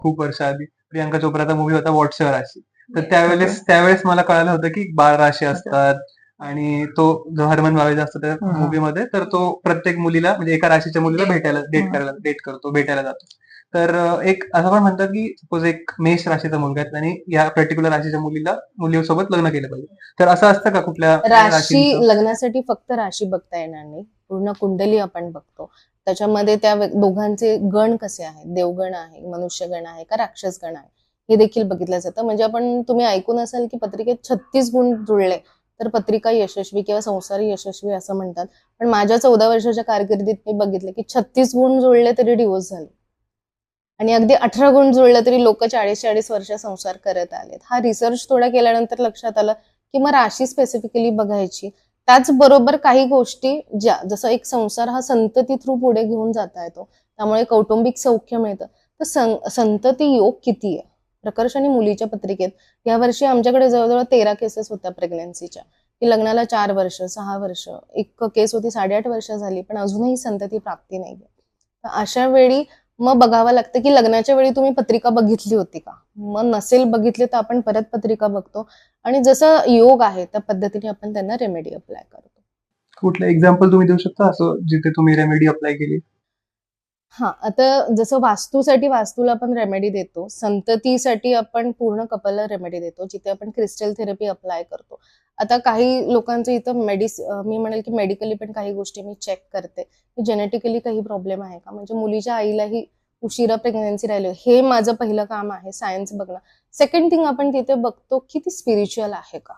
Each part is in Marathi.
खूप वर्ष आधी. प्रियांका चोप्राचा मूव्ही होता व्हॉट्सएव्हर राशी. तर त्यावेळेस मला कळालं होतं की 12 राशी असतात आणि तो जो हरमन वावेजा असतो त्या मूव्हीमध्ये, तर तो प्रत्येक मुलीला म्हणजे एका राशीच्या मुलीला डेट करतो, भेटायला जातो. तर एक असं पण म्हणतात की सपोज एक मेष राशीचा मुलगा आहे आणि या पर्टिक्युलर राशीच्या मुलीसोबत लग्न केलं पाहिजे. तर असं असतं का कुठल्या राशी राशींचं? लग्नासाठी फक्त राशी बघता येणार नाही, पूर्ण कुंडली आपण बघतो. त्याच्यामध्ये त्या दोघांचे गण कसे आहेत, देवगण आहे, मनुष्यगण आहे का राक्षसगण आहे, हे देखील बघितलं जातं. म्हणजे तुम्ही ऐकून असाल की पत्रिकेत 36 गुण जुळले तर पत्रिका यशस्वी किंवा संसार यशस्वी असं म्हणतात. पण माझ्या 14 वर्षाच्या कारकिर्दीत मी बघितलं की 36 गुण जुळले तरी डिवोर्स झाले आणि अगदी 18 गुण जुळले तरी लोक 40-40 वर्ष संसार करत आलेत. हा रिसर्च थोडा केल्यानंतर लक्षात आलं की मग राशी स्पेसिफिकली बघायची. त्याचबरोबर काही गोष्टी ज्या जसं एक संसार हा संतती थ्रू पुढे घेऊन जाता येतो, त्यामुळे कौटुंबिक सौख्य मिळतं. तर संतती योग किती आहे प्रकर्ष आणि मुलीच्या पत्रिकेत यावर्षी आमच्याकडे जवळजवळ 13 केसेस होत्या प्रेग्नन्सीच्या, की लग्नाला 4 वर्ष 6 वर्ष, एक केस होती 8.5 वर्ष झाली पण अजूनही संतती प्राप्ती नाहीये. अशा वेळी मग बघावं लागतं की लग्नाच्या वेळी तुम्ही पत्रिका बघितली होती का. मग नसेल बघितली तर आपण परत पत्रिका बघतो आणि जसं योग आहे त्या पद्धतीने आपण त्यांना रेमेडी अप्लाय करतो. कुठलं एक्झाम्पल तुम्ही देऊ शकता असं जिथे तुम्ही रेमेडी अप्लाय केली? हा, आता जसं वास्तूसाठी वास्तूला आपण रेमेडी देतो, संततीसाठी आपण पूर्ण कपलला रेमेडी देतो, जिथे आपण क्रिस्टल थेरपी अप्लाय करतो. आता काही लोकांचं इथं मी म्हणेल की मेडिकली पण काही गोष्टी मी चेक करते की जेनेटिकली काही प्रॉब्लेम आहे का, म्हणजे मुलीच्या आईलाही उशिरा प्रेग्नन्सी राहिली, हे माझं पहिलं काम आहे, सायन्स बघणं. सेकंड थिंग आपण तिथे बघतो की ती स्पिरिच्युअल आहे का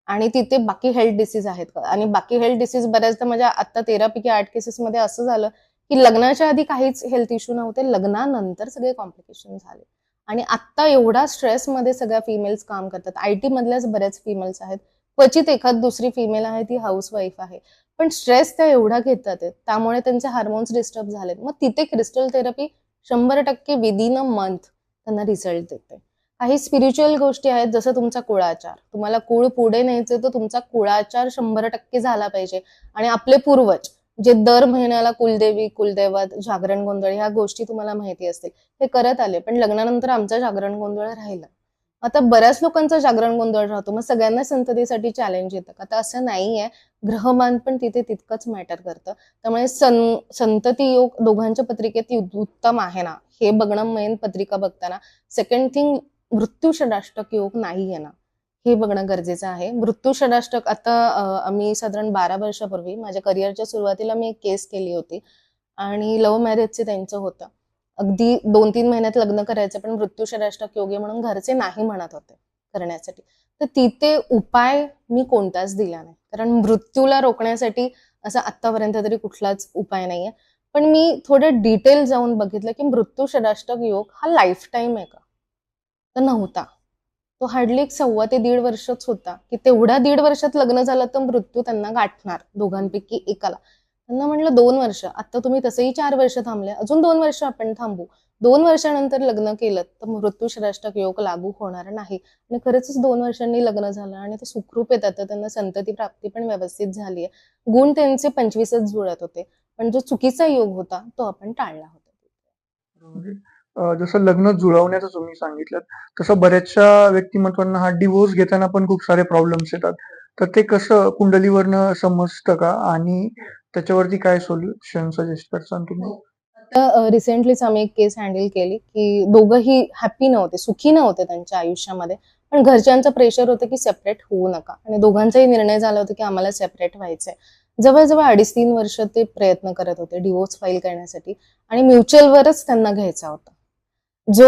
आणि तिथे बाकी हेल्थ डिसीज आहेत का. आणि बाकी हेल्थ डिसीज बऱ्याचदा म्हणजे आता 13 पैकी 8 केसेसमध्ये असं झालं की लग्नाच्या आधी काहीच हेल्थ इश्यू नव्हते, लग्नानंतर सगळे कॉम्प्लिकेशन झाले. आणि आता एवढा स्ट्रेसमध्ये सगळ्या फिमेल्स काम करतात. आयटी मधल्याच बऱ्याच फिमेल्स आहेत, क्वचित एखाद दुसरी फिमेल आहे ती हाऊसवाईफ आहे, पण स्ट्रेस त्या एवढा घेतात त्यामुळे त्यांचे हार्मोन्स डिस्टर्ब झालेत. मग तिथे crystal therapy 100% within a month त्यांना रिझल्ट देते. काही स्पिरिच्युअल गोष्टी आहेत जसं तुमचा कुळाचार, तुम्हाला कुळ पुढे न्यायचे तर तुमचा कुळाचार 100% झाला पाहिजे. आणि आपले पूर्वज जे दर महिन्याला कुलदेवी कुलदैवत जागरण गोंधळ ह्या गोष्टी तुम्हाला माहिती असतील, हे करत आले, पण लग्नानंतर आमचा जागरण गोंधळ राहिला. आता बऱ्याच लोकांचा जागरण गोंधळ राहतो, मग सगळ्यांना संततीसाठी चॅलेंज येतं. आता असं नाहीये, ग्रहमान पण तिथे तितकंच मॅटर करतं. त्यामुळे संतती योग दोघांच्या पत्रिकेत उत्तम आहे ना हे बघणं मेन पत्रिका बघताना. सेकंड थिंग, मृत्यू षडाष्टक योग नाही आहे ना हे बघणं गरजेचं आहे. मृत्यू षडाष्टक आता आम्ही साधारण 12 वर्षापूर्वी माझ्या करिअरच्या सुरुवातीला मी एक केस केली होती आणि लव्ह मॅरेजचे त्यांचं होतं. अगदी 2-3 महिन्यात लग्न करायचं, पण मृत्यू षडाष्टक योगी म्हणून घरचे नाही म्हणत होते करण्यासाठी. तर तिथे उपाय मी कोणताच दिला नाही, कारण मृत्यूला रोखण्यासाठी असा आतापर्यंत तरी कुठलाच उपाय नाहीये. पण मी थोडं डिटेल जाऊन बघितलं की मृत्यू षडाष्टक योग हा लाईफ टाईम आहे का, तर नव्हता. तो हार्डली 1.25 ते 1.5 वर्षच होता, की तेवढ्या 1.5 वर्षात लग्न झालं तर मृत्यू त्यांना गाठणार दोघांपैकी एकाला. त्यांना म्हणलं 2 वर्ष, आता तुम्ही तसंही 4 वर्ष थांबले, अजून 2 वर्ष आपण थांबू. 2 वर्षानंतर लग्न केलं तर मृत्यू षडाष्टक योग लागू होणार नाही. आणि खरंच 2 वर्षांनी लग्न झालं आणि ते सुखरूप येतात, तर त्यांना संतती प्राप्ती पण व्यवस्थित झाली आहे. गुण त्यांचे 25च जुळत होते, पण जो चुकीचा योग होता तो आपण टाळला होता. म्हणजे जसं लग्न जुळवण्याचं तुम्ही सांगितलं, तसं बऱ्याचशा व्यक्तिमत्वांना हा डिव्होर्स घेताना पण खूप सारे प्रॉब्लेम्स येतात. तर ते कसं कुंडलीवरनं समजतं का? आणि त्याच्यावरती काय सोल्युशन सजेस्ट करसान तुम्ही? आता रिसेंटलीच आम्ही एक केस हँडल केली की दोघंही हॅपी नव्हते, सुखी नव्हते त्यांच्या आयुष्यामध्ये, पण घरच्यांचं प्रेशर होतं की सेपरेट होऊ नका आणि दोघांचाही निर्णय झाला होता की आम्हाला सेपरेट व्हायचंय. जवळजवळ 2.5-3 वर्ष ते प्रयत्न करत होते डिवोर्स फाईल करण्यासाठी आणि म्युच्युअलवरच त्यांना घ्यायचा होता. जो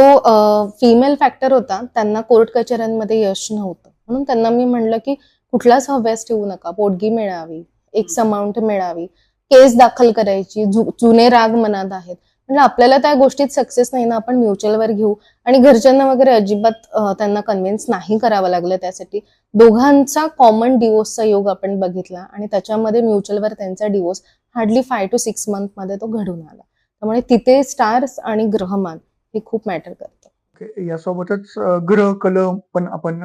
फिमेल फॅक्टर होता त्यांना कोर्ट कचेऱ्यांमध्ये यश नव्हतं, म्हणून त्यांना मी म्हणलं की कुठलाच हव्यास ठेवू नका, पोटगी मिळावी, एक्स अमाऊंट मिळावी, केस दाखल करायची, जुने राग मनात आहेत, म्हणजे आपल्याला त्या गोष्टीत सक्सेस नाही ना, आपण म्युच्युअलवर घेऊ. आणि घरच्यांना वगैरे अजिबात त्यांना कन्व्हिन्स नाही करावं लागलं. त्यासाठी दोघांचा कॉमन डिवोर्सचा योग आपण बघितला आणि त्याच्यामध्ये म्युच्युअलवर त्यांचा डिवोर्स हार्डली 5 to 6 month मध्ये तो घडून आला. त्यामुळे तिथे स्टार्स आणि ग्रहमान हे खूप मॅटर करतं. यासोबतच ग्रह कलह पण आपण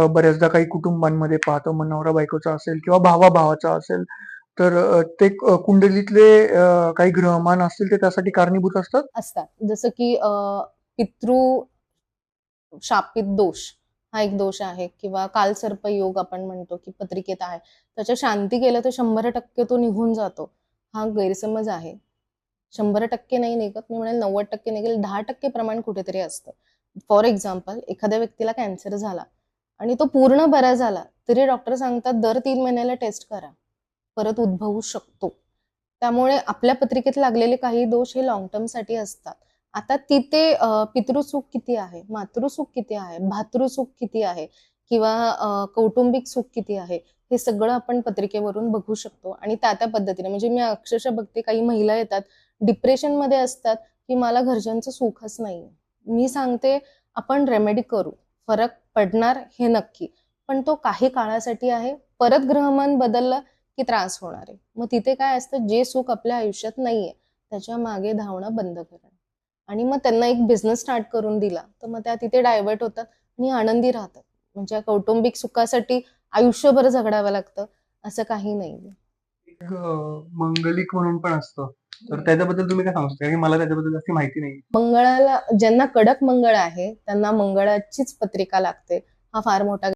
बऱ्याचदा काही कुटुंबांमध्ये पाहतो. मग नवरा बायकोचा असेल किंवा भावा भावाचा असेल, तर ते कुंडलीतले काही ग्रहमान असतील ते त्यासाठी कारणीभूत असतात. असतात. जसं की पितृ शापित दोष हा एक दोष आहे, किंवा कालसर्प योग आपण म्हणतो की पत्रिकेत आहे, त्याच्या शांती केलं तर 100% तो निघून जातो, हा गैरसमज आहे. 100% नाही निघत, मी म्हणेल 90% निघेल, 10% प्रमाण कुठेतरी असतं. फॉर एक्झाम्पल, एखाद्या व्यक्तीला कॅन्सर झाला आणि तो पूर्ण बरा झाला तरी डॉक्टर सांगतात दर 3 महिन्याला टेस्ट करा, परत उद्भवू शकतो. त्यामुळे आपल्या पत्रिकेत लागलेले काही दोष हे लॉंग टर्म साठी असतात. आता तिथे पितृसुख किती आहे, मातृसुख किती आहे, भातृसुख किती आहे, किंवा कौटुंबिक सुख किती आहे, हे सगळं आपण पत्रिकेवरून बघू शकतो. आणि त्या पद्धतीने, म्हणजे मी अक्षरशः बघते काही महिला येतात डिप्रेशन मध्ये असतात की मला घरच्यांचं सुखच नाही. मी सांगते आपण रेमेडी करू, फरक पडणार हे नक्की, पण तो काही काळासाठी आहे. परत ग्रहमान बदललं की त्रास होणार आहे. मग तिथे काय असतं, जे सुख आपल्या आयुष्यात नाहीये त्याच्या मागे धावणं बंद करणं, आणि मग त्यांना एक बिझनेस स्टार्ट करून दिला तर मग त्या तिथे डायव्हर्ट होतात आणि आनंदी राहतात. म्हणजे कौटुंबिक सुखासाठी आयुष्यभर झगडावं लागतं असं काही नाही. एक मंगलिक म्हणून पण असतं, तर त्याच्याबद्दल तुम्ही काय सांगू शकता? कारण की मला त्याच्याबद्दल जास्त माहिती नाही. मंगळाला, ज्यांना कडक मंगळ आहे त्यांना मंगळाचीच पत्रिका लागते, हा फार मोठा